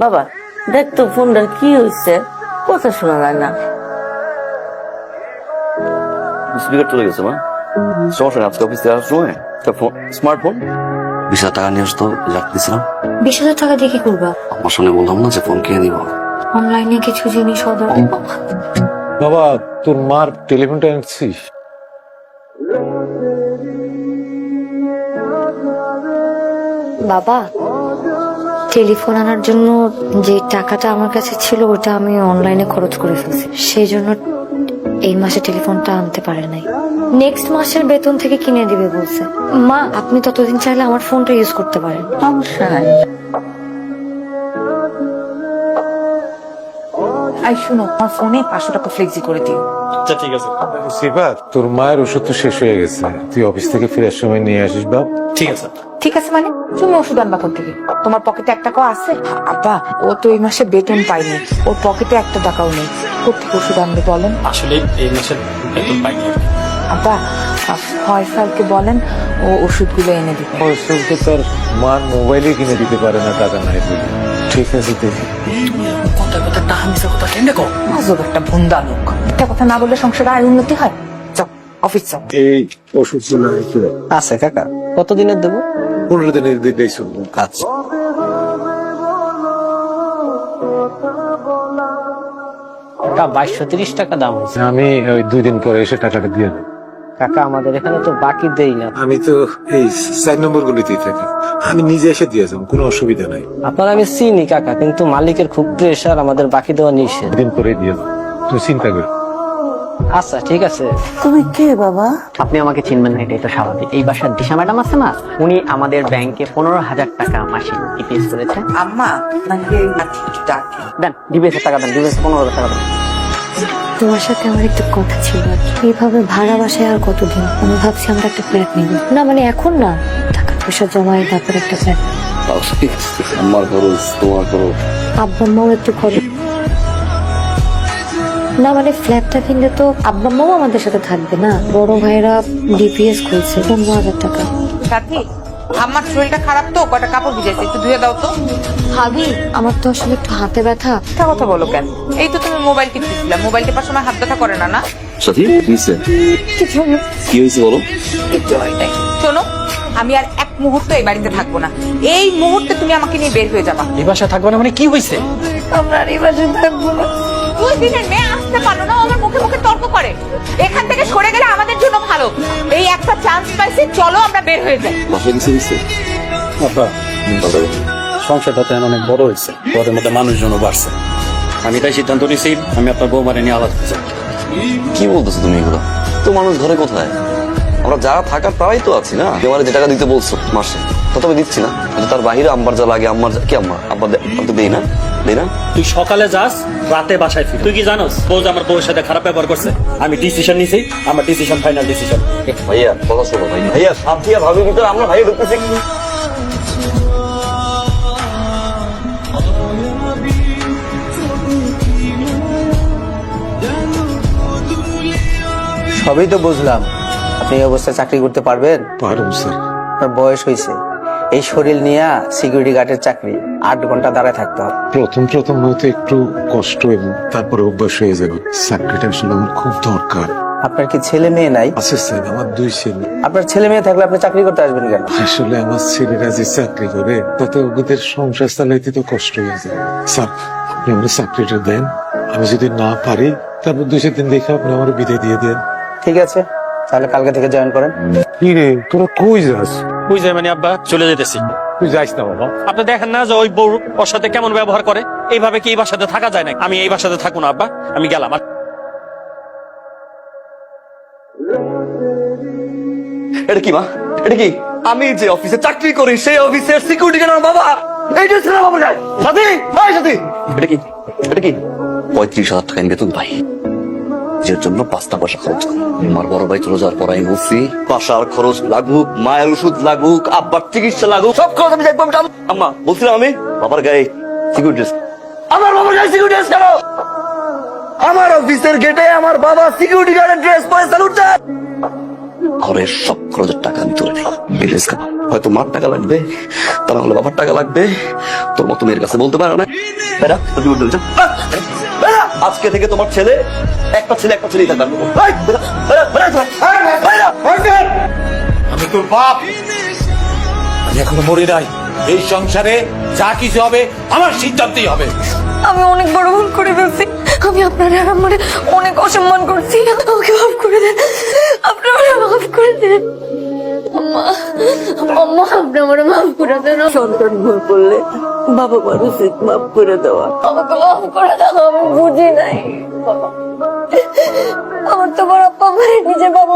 বাবা দেখ তো ফোনটার কি হয়েছে, কথা শোনা যায় না। স্পিকার চলে গেছে মা, সমস্যা নেই, আজকে অফিসে আসার সময় একটা স্মার্টফোন 20,000 টাকা নিয়ে আসতো, রাখতেছিলাম। 20,000 টাকা দিয়ে কি করবা? আমার সঙ্গে বললাম না যে ফোন কিনে দিব। অনলাইনে কিছু জিনিস অর্ডার। বাবা তোর মার টেলিফোনটা আনছিস? বাবা, টেলিফোন আনার জন্য যে টাকাটা আমার কাছে ছিল ওটা আমি অনলাইনে খরচ করে ফেলছি, সেই জন্য এই মাসে টেলিফোনটা আনতে পারে নাই। নেক্সট মাসের বেতন থেকে কিনে দিবে বলছে। মা, আপনি ততদিন চাইলে আমার ফোনটা ইউজ করতে পারেন। সমস্যা নাই। আই শুনো, আমার ফোনে 500 টাকা ফ্লেক্সি করে দিও। আচ্ছা ঠিক আছে। শিবা, তোর মায়ের ওষুধ তো শেষ হয়ে গেছে, তুই অফিস থেকে ফেরার সময় নিয়ে আসিস বাপ। ঠিক আছে। ঠিক আছে মানে তুমি ওষুধ আনবা কোথা থেকে? তোমার পকেটে 1 টাকাও আছে? আব্বা, ও তো এই মাসে বেতন পাইনি, ওর পকেটে 1 টাকাও নেই, কোথেকে ওষুধ আনবে বলেন? আসলে এই মাসের বেতন পাইনি। আব্বা, ফয়সালকে বলেন ও ওষুধগুলো এনে দিবে। ফয়সল তো তার মার মোবাইলে কিনে দিতে পারে না, টাকা নাই বলে। ঠিক আছে দেখি। আজব একটা ভুন্দা লোক, একটা কথা না বললে সংসারে আয় উন্নতি হয়। যাও অফিস যাও। এই ওষুধগুলো আছে কাকা, কতদিনের দেবো? 15 দিনের দিতেই শুনবো। আচ্ছা। কাকা 2230 টাকা দাম হয়েছে। আমি ওই 2 দিন পরে এসে টাকাটা দিয়ে দেবো। কাকা আমাদের এখানে তো বাকি দেই না। আমি তো এই 4 নম্বর গুলিতেই থাকি, আমি নিজে এসে দিয়ে যাবো, কোনো অসুবিধা নাই। আপনার আমি চিনি কাকা, কিন্তু মালিকের খুব প্রেশার, আমাদের বাকি দেওয়া নিষেধ। দিন পরে দিয়ে দেবো, তুই চিন্তা কর। আচ্ছা ঠিক আছে। তুমি কে বাবা? আপনি আমাকে চিনবেন না, এটাই তো স্বাভাবিক। এই বাসার দিশা ম্যাডাম আছে না, উনি আমাদের ব্যাংকে 15,000 টাকা মাসিক ইপিএস করেছে। আম্মা নাকি ডাকে? দেন ডিবিএস টাকা দেন, ডিবিএস 15,000 টাকা দেন। তোমার সাথে আমার একটু কথা ছিল আর কি। এইভাবে ভাড়া বাসায় আর কতদিন? আমি ভাবছি আমরা একটা ফ্ল্যাট নিব। না মানে এখন না, টাকা পয়সা জমায় তারপর একটা ফ্ল্যাট। আমার খরচ, তোমার খরচ। আব্বা আম্মাও একটু খরচ। না মানে ফ্ল্যাটটা কিনলে তো আব্বা আম্মাও আমাদের সাথে থাকবে না। বড় ভাইরা ডিপিএস খুলছে 15,000 টাকা। সাথী, আমার শরীরটা খারাপ তো, কয়টা কাপড় ভিজেছে, একটু ধুয়ে দাও তো। ভাবি, আমার তো আসলে একটু হাতে ব্যথা। মিথ্যা কথা বলো কেন? এই তো তুমি মোবাইল টিপতেছিলা, মোবাইল টিপার সময় হাত ব্যথা করে না? না সাথী কি হয়েছে? কি হয়েছে বলো। একটু হয় নাই। শোনো, আমি আর 1 মুহূর্ত এই বাড়িতে থাকবো না। এই মুহূর্তে তুমি আমাকে নিয়ে বের হয়ে যাবা। এই বাসায় থাকবো না মানে কি হয়েছে? আমরা আর এই বাসায় থাকবো না। 2 দিনের মেয়ে আসতে পারো না, আমার মুখে মুখে তর্ক করে। এখান থেকে সরে গেলে আমাদের জন্য ভালো। এই একটা চান্স পাইছি, চলো আমরা বের হয়ে যাই। বাসায় কিছু হয়েছে? আপা, সংসারটা তো অনেক বড় হয়েছে, ওদের মধ্যে মানুষজনও বাড়ছে। আমি তাই সিদ্ধান্ত নিয়েছি, আমি আপনার বৌমারে নিয়ে আলাদা হতে চাই। কি বলতেছো তুমি এগুলো? তো মানুষ ঘরে কোথায়? আমরা যারা থাকার তারাই তো আছি না। তোমার যে টাকা দিতে বলছো মাসে, তা তো আমি দিচ্ছি না। কিন্তু তার বাহিরে আম্বার যা লাগে, আম্মার কি আম্মা আব্বা তো দেই না, দেই না। তুই সকালে যাস, রাতে বাসায় ফির। তুই কি জানোস বউ যে আমার বউয়ের সাথে খারাপ ব্যবহার করছে? আমি ডিসিশন নিয়েছি, আমার ডিসিশন ফাইনাল ডিসিশন। ভাইয়া কথা শোনো, ভাইয়া সাথী আর ভাবির ভিতরে আমরা ভাইয়া ঢুকতেছি। সবই তো বুঝলাম, আপনি এই অবস্থায় চাকরি করতে পারবেন? পারুম স্যার। আপনার বয়স হয়েছে, এই শরীর নিয়ে সিকিউরিটি গার্ডের চাকরি 8 ঘন্টা দাঁড়ায় থাকতে হবে। প্রথম হয়তো একটু কষ্ট এবং তারপরে অভ্যাস হয়ে যাবে। চাকরিটা আসলে আমার খুব দরকার। আপনার কি ছেলে মেয়ে নাই? আছে স্যার, আমার 2 ছেলে। আপনার ছেলে মেয়ে থাকলে আপনি চাকরি করতে আসবেন কেন? আসলে আমার ছেলেরা যে চাকরি করে তাতে ওদের সংসার চালাইতে তো কষ্ট হয়ে যায়। স্যার আপনি আমার চাকরিটা দেন, আমি যদি না পারি তারপর 2-4 দিন দেখে আপনি আমার বিদায় দিয়ে দেন। ঠিক আছে, তাহলে কালকে থেকে জয়েন করেন। কি রে, তোরা কই যাস? বুঝ যায় মানে আব্বা, চলে যেতেছি। তুই যাইস না বাবা। আপনি দেখেন না যে ওই বউ ওর সাথে কেমন ব্যবহার করে? এইভাবে কি এই বাসাতে থাকা যায় না? আমি এই বাসাতে থাকবো না আব্বা, আমি গেলাম। এটা কি মা? এটা কি? আমি যে অফিসে চাকরি করি সেই অফিসের সিকিউরিটি গার্ড আমার বাবা। এইটা ছিল বাবা যায়। সাথী, ভাই সাথী। এটা কি? এটা কি? 35,000 টাকা বেতন পাই, যে জন্য 5টা পয়সা খরচ করি। আমার বড় ভাই চলে যাওয়ার পর আমি বলছি বাসার খরচ লাগুক, মায়ের ওষুধ লাগুক, আব্বার চিকিৎসা লাগুক, সব খরচ আমি দেখবো। আম্মা বলছিলাম আমি বাবার গায়ে সিকিউরিটি, আমার বাবার গায়ে সিকিউরিটি কেন? আমার অফিসের গেটে আমার বাবা সিকিউরিটি গার্ডের ড্রেস পরে স্যালুট দেয়। ঘরের সব খরচের টাকা আমি তুলে নেই। হয়তো মার টাকা লাগবে, তা না হলে বাবার টাকা লাগবে। তোর মতো মেয়ের কাছে বলতে পারো না। বেড়া তুই উঠে যা বেড়া আজকে থেকে তোমার ছেলে একটা ছেলেই থাকবে এই, বেড়া, বেড়া, বেড়া, বেড়া, বেড়া। আমি তোর বাপ, আমি এখনো মরি নাই। এই সংসারে যা কিছু হবে আমার সিদ্ধান্তই হবে। আমি অনেক বড় ভুল করে ফেলছি। আমি আপনার আর আমার অনেক অসম্মান করছি। আমাকে মাফ করে দেন, আপনার মাফ করে দেন। আম্মা, আম্মা, আপনি আমার মাফ করে দেন। সন্তান ভুল করলে বাবা মার উচিত মাফ করে দেওয়া। আমাকে মাফ করে দাও, আমি বুঝি নাই। আমার তো বড় আব্বা আমার নিজের বাবা